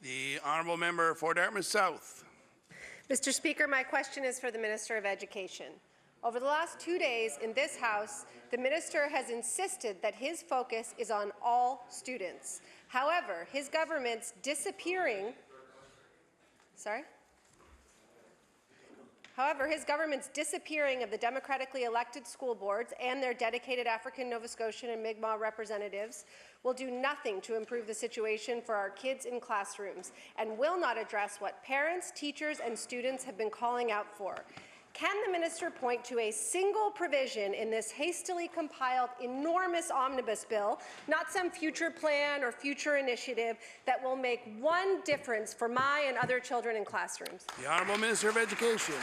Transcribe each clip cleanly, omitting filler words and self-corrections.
The honourable member for Dartmouth South. Mr. Speaker, my question is for the Minister of Education. Over the last 2 days in this House, the Minister has insisted that his focus is on all students. However, his government's disappearing of the democratically elected school boards and their dedicated African, Nova Scotian and Mi'kmaq representatives will do nothing to improve the situation for our kids in classrooms and will not address what parents, teachers and students have been calling out for. Can the minister point to a single provision in this hastily compiled enormous omnibus bill, not some future plan or future initiative, that will make one difference for my and other children in classrooms? The Honourable Minister of Education.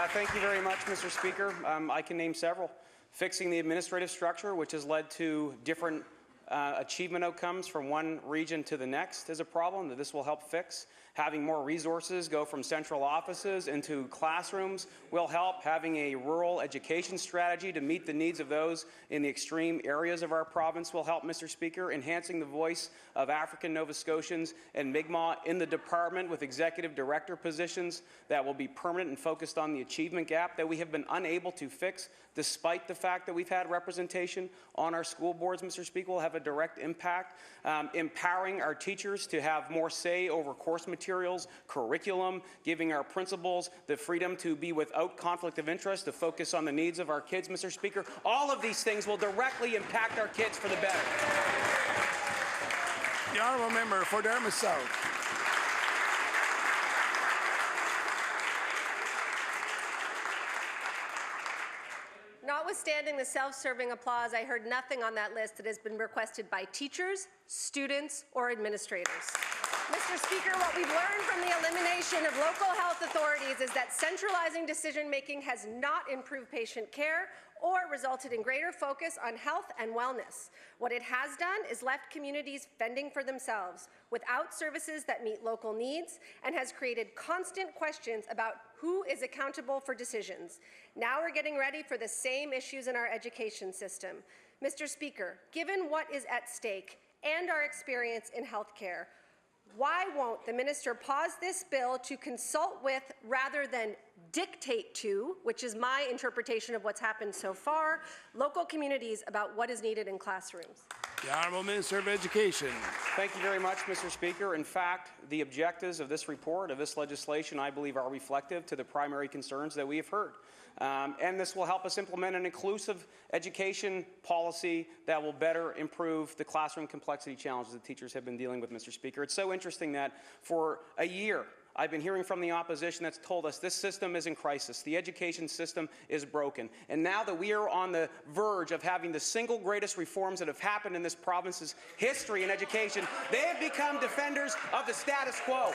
Thank you very much, Mr. Speaker. I can name several. Fixing the administrative structure, which has led to different achievement outcomes from one region to the next, is a problem that this will help fix. Having more resources go from central offices into classrooms will help. Having a rural education strategy to meet the needs of those in the extreme areas of our province will help, Mr. Speaker. Enhancing the voice of African Nova Scotians and Mi'kmaq in the department with executive director positions that will be permanent and focused on the achievement gap that we have been unable to fix despite the fact that we've had representation on our school boards, Mr. Speaker, will have a direct impact. Empowering our teachers to have more say over course materials, curriculum, giving our principals the freedom to be without conflict of interest, to focus on the needs of our kids, Mr. Speaker. All of these things will directly impact our kids for the better. The honourable member for Dartmouth South. Notwithstanding the self-serving applause, I heard nothing on that list that has been requested by teachers, students, or administrators. Mr. Speaker, what we've learned from the elimination of local health authorities is that centralizing decision-making has not improved patient care or resulted in greater focus on health and wellness. What it has done is left communities fending for themselves without services that meet local needs and has created constant questions about who is accountable for decisions. Now we're getting ready for the same issues in our education system. Mr. Speaker, given what is at stake and our experience in healthcare, why won't the minister pause this bill to consult with rather than dictate to, which is my interpretation of what's happened so far, local communities about what is needed in classrooms? The Honourable Minister of Education. Thank you very much, Mr. Speaker. In fact, the objectives of this report, of this legislation, I believe are reflective to the primary concerns that we have heard. And this will help us implement an inclusive education policy that will better improve the classroom complexity challenges that teachers have been dealing with, Mr. Speaker. It's so interesting that for a year, I've been hearing from the opposition that's told us this system is in crisis. The education system is broken. And now that we are on the verge of having the single greatest reforms that have happened in this province's history in education, they have become defenders of the status quo.